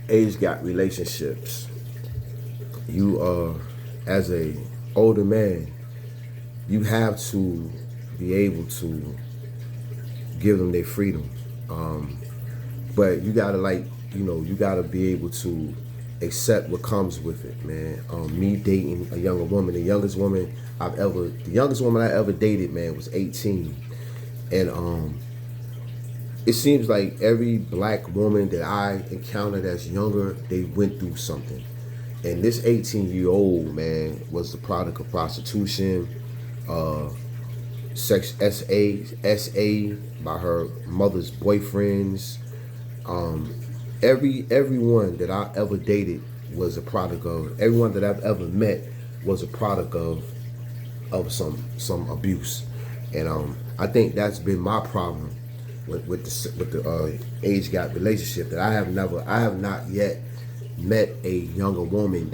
age gap relationships. You as a older man, you have to be able to give them their freedom. But you gotta you gotta be able to accept what comes with it, man. Me dating a younger woman, the youngest woman I ever dated, man, was 18. And it seems like every black woman that I encountered as younger, they went through something. And this 18-year-old, man, was the product of prostitution, sex SA by her mother's boyfriends. Everyone that I ever dated was a product of, everyone that I've ever met was a product of some abuse. And I think that's been my problem with the age gap relationship, that I have not yet met a younger woman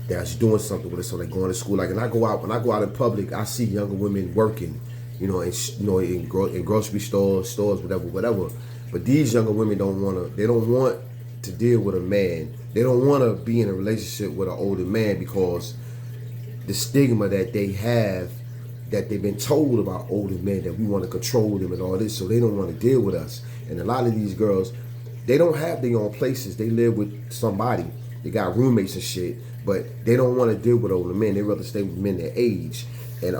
that's doing something with us. So like going to school, like, when I go out in public, I see younger women working, in grocery stores, whatever. But these younger women don't want to deal with a man. They don't want to be in a relationship with an older man because the stigma that they have, that they've been told about older men, that we want to control them and all this, so they don't want to deal with us. And a lot of these girls, they don't have their own places. They live with somebody. They got roommates and shit, but they don't want to deal with older men. They rather stay with men their age. And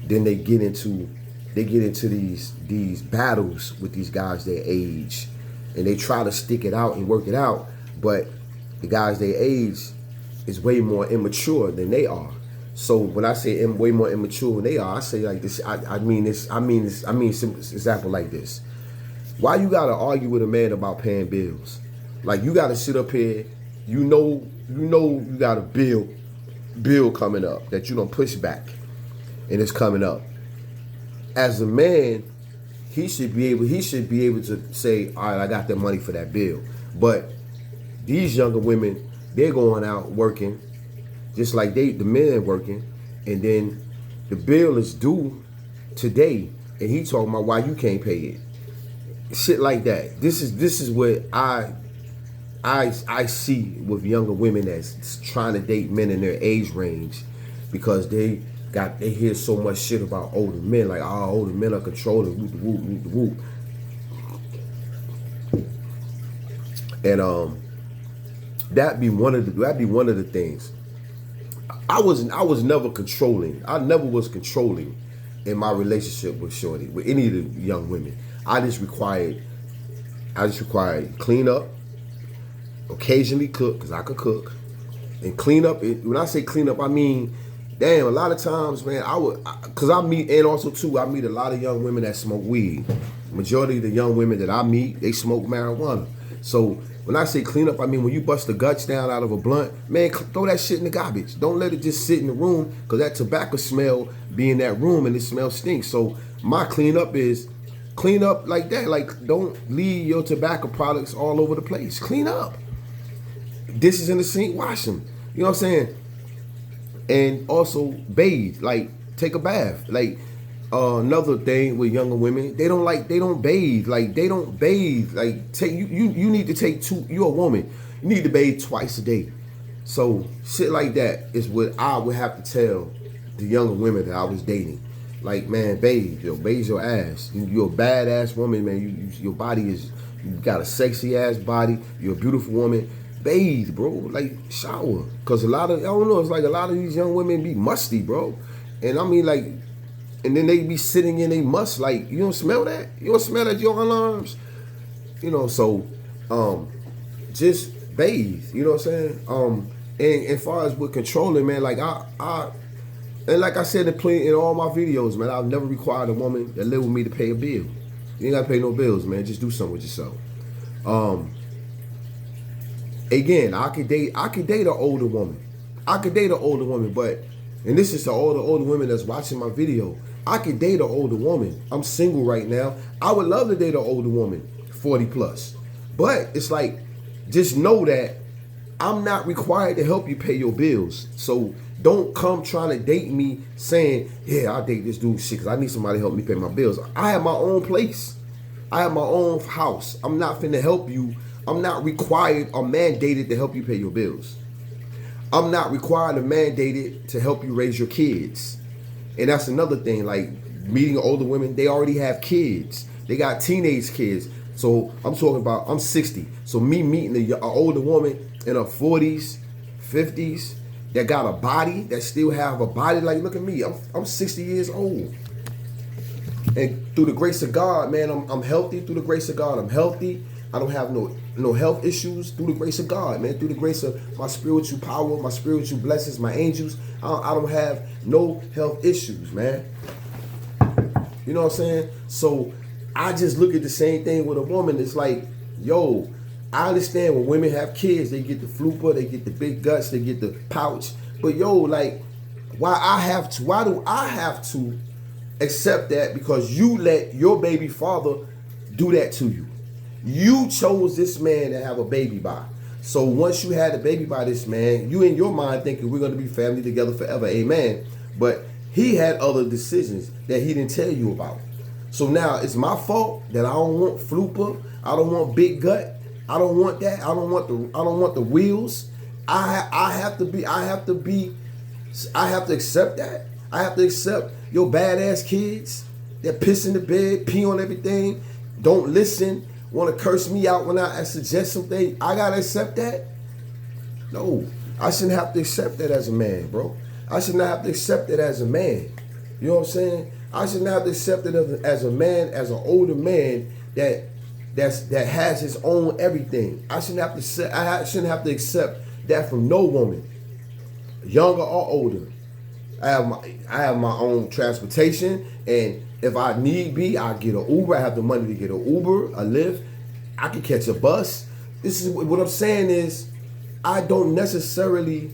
then they get into these battles with these guys their age, and they try to stick it out and work it out. But the guys their age is way more immature than they are. So when I say way more immature than they are, I say like this. I mean simple example like this. Why you gotta argue with a man about paying bills? Like, you gotta sit up here, you know you got a bill coming up that you don't push back, and it's coming up. As a man, he should be able to say, all right, I got the money for that bill. But these younger women, they're going out working, just like the men are working, and then the bill is due today, and he talking about why you can't pay it. Shit like that. This is what I see with younger women that's trying to date men in their age range, because they hear so much shit about older men, like, oh, older men are controlling, whoop. And that'd be one of the things. I was never controlling. I never was controlling in my relationship with Shorty, with any of the young women. I just required clean up, occasionally cook, because I could cook, and clean up. When I say clean up, I mean, damn, a lot of times, man, I meet a lot of young women that smoke weed. Majority of the young women that I meet, they smoke marijuana. So when I say clean up, I mean when you bust the guts down out of a blunt, man, throw that shit in the garbage. Don't let it just sit in the room, because that tobacco smell be in that room and it smell stinks. So my clean up is clean up like that. Like, don't leave your tobacco products all over the place. Clean up. Dishes in the sink, wash them. You know what I'm saying? And also bathe, like take a bath. Like, another thing with younger women, they don't bathe. Like, they don't bathe. Like, you need to take you're a woman, you need to bathe twice a day. So shit like that is what I would have to tell the younger women that I was dating. Like, man, bathe your ass. You're a badass woman, man. Your body you got a sexy ass body. You're a beautiful woman. Bathe, bro. Like, shower. Cause I don't know, it's like a lot of these young women be musty, bro. And I mean, like, and then they be sitting in a must. Like, you don't smell that? You don't smell that, your alarms? So just bathe. You know what I'm saying? And as far as with controlling, man, like and like I said in all my videos, man, I've never required a woman that live with me to pay a bill. You ain't gotta pay no bills, man. Just do something with yourself. Again, I could date an older woman. But, and this is to all the older women that's watching my video, I could date an older woman. I'm single right now. I would love to date an older woman, 40 plus. But it's like, just know that I'm not required to help you pay your bills. So don't come trying to date me saying, yeah, I'll date this dude shit because I need somebody to help me pay my bills. I have my own place. I have my own house. I'm not finna help you I'm not required or mandated to help you pay your bills. I'm not required or mandated to help you raise your kids. And that's another thing, like meeting older women, they already have kids. They got teenage kids. So I'm talking about, I'm 60. So me meeting an older woman in her 40s, 50s, that got a body, that still have a body, like look at me, I'm 60 years old. And through the grace of God, man, I'm healthy. Through the grace of God, I'm healthy. I don't have no health issues. Through the grace of God, man. Through the grace of my spiritual power, my spiritual blessings, my angels, I don't have no health issues, man. You know what I'm saying? So I just look at the same thing with a woman. It's like, yo, I understand when women have kids, they get the flooper, they get the big guts, they get the pouch. But yo, like, why do I have to accept that because you let your baby father do that to you? You chose this man to have a baby by. So once you had a baby by this man, you in your mind thinking we're going to be family together forever, amen. But he had other decisions that he didn't tell you about. So now it's my fault that I don't want flooper, I don't want big gut, I don't want that, I don't want the wheels. I have to accept that. I have to accept your badass kids that piss in the bed, pee on everything, don't listen, want to curse me out when I suggest something. I gotta accept that? No, I shouldn't have to accept that as a man, bro. I should not have to accept it as a man. You know what I'm saying? I should not have to accept it as a man, as an older man that has his own everything. I shouldn't have to accept that from no woman, younger or older. I have my own transportation, and if I need be, I get an Uber. I have the money to get an Uber, a Lyft. I can catch a bus. This is what I'm saying is, I don't necessarily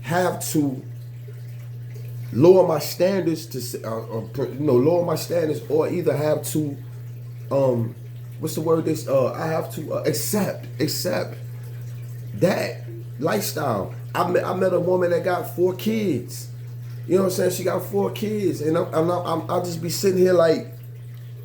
have to lower my standards lower my standards, or either have to what's the word? I have to accept that lifestyle. I met a woman that got 4 kids. You know what I'm saying? She got 4 kids, and I'll just be sitting here like,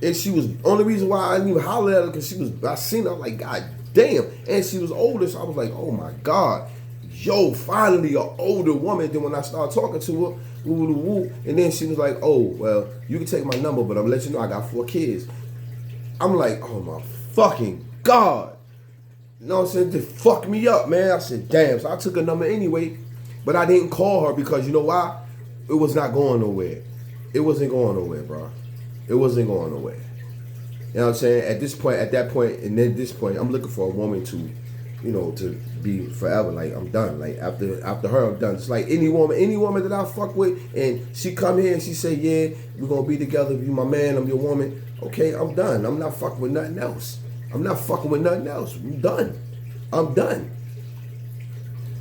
and she was, only reason why I didn't even holler at her because I seen her, I'm like, God damn, and she was older, so I was like, oh my God, yo, finally an older woman. Then when I started talking to her, woo, and then she was like, oh, well, you can take my number, but I'm gonna let you know I got 4 kids. I'm like, oh my fucking God. You know what I'm saying? Just fuck me up, man. I said, damn. So I took her number anyway, but I didn't call her because you know why? It was not going nowhere. It wasn't going nowhere, bro. It wasn't going nowhere. You know what I'm saying? At that point, and then this point, I'm looking for a woman to, you know, to be forever. Like, I'm done. Like, after her, I'm done. It's like any woman that I fuck with, and she come here and she say, yeah, we're gonna be together. You my man, I'm your woman. Okay, I'm done. I'm not fucking with nothing else. I'm done. I'm done.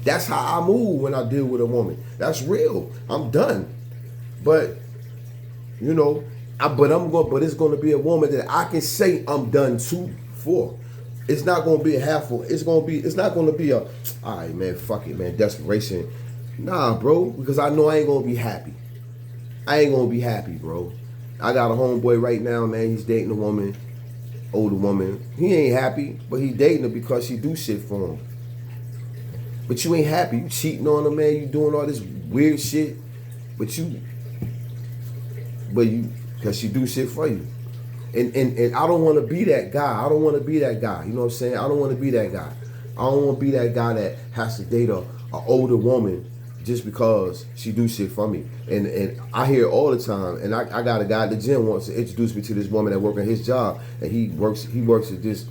That's how I move when I deal with a woman. That's real. I'm done. But, you know, but it's gonna be a woman that I can say I'm done for. It's not gonna be a half. It's not gonna be a, all right, man, fuck it, man, desperation. Nah, bro, because I know I ain't gonna be happy. I ain't gonna be happy, bro. I got a homeboy right now, man. He's dating a woman, older woman. He ain't happy, but he dating her because she do shit for him. But you ain't happy. You cheating on her, man. You doing all this weird shit, because she do shit for you. And I don't want to be that guy. I don't want to be that guy. You know what I'm saying? I don't want to be that guy. I don't want to be that guy that has to date a older woman just because she do shit for me. And I hear it all the time. And I got a guy at the gym wants to introduce me to this woman that works at his job, and he works at this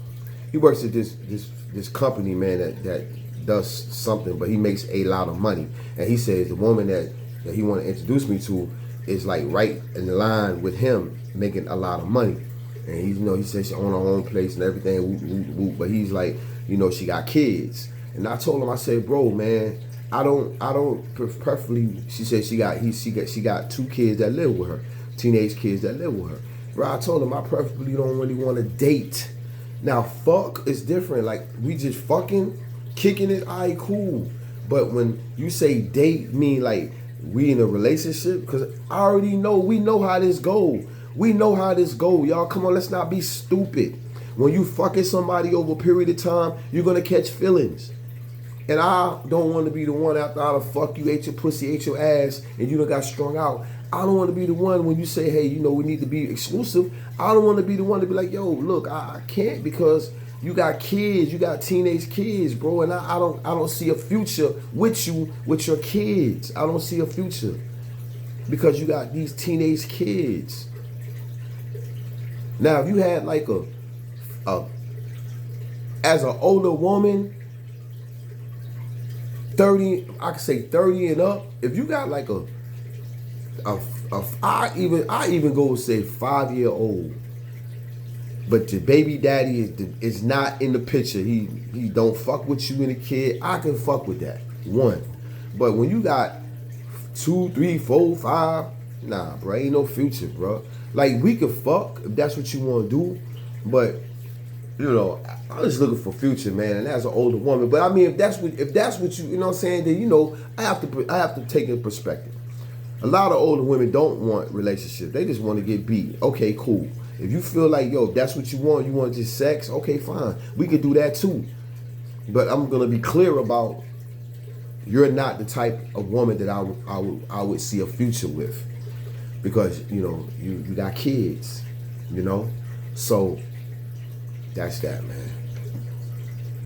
company, man, that does something, but he makes a lot of money. And he says the woman that he want to introduce me to is like right in the line with him, making a lot of money. And he says she own her own place and everything, whoop, whoop, whoop. But he's like, she got kids. And I told him, I said, bro, man, I don't preferably. She said she got 2 kids that live with her, teenage kids that live with her. Bro, I told him I preferably don't really want to date. Now, fuck is different. Like, we just fucking kicking it, all right, cool. But when you say date, mean like we in a relationship? Because I already know, we know how this go. We know how this go, y'all. Come on, let's not be stupid. When you fucking somebody over a period of time, you're gonna catch feelings. And I don't want to be the one after I done fuck you, ate your pussy, ate your ass, and you done got strung out. I don't want to be the one when you say, hey, you know, we need to be exclusive. I don't want to be the one to be like, yo, look, I can't because you got kids, you got teenage kids, bro, and I don't see a future with you, with your kids. I don't see a future because you got these teenage kids. Now, if you had like as an older woman, 30, I could say 30 and up. If you got like I even go and say 5-year-old, but your baby daddy is not in the picture. He don't fuck with you and the kid. I can fuck with that. One, but when you got 2, 3, 4, 5, nah, bro, ain't no future, bro. Like we could fuck if that's what you want to do, but you know, I'm just looking for future, man, and as an older woman. But I mean, if that's what you know what I'm saying, then you know, I have to take a perspective. A lot of older women don't want relationships. They just want to get beat. Okay, cool. If you feel like, yo, that's what you want just sex, okay, fine. We could do that too. But I'm gonna be clear about you're not the type of woman that I would see a future with. Because, you know, you got kids, you know? So that's that, man.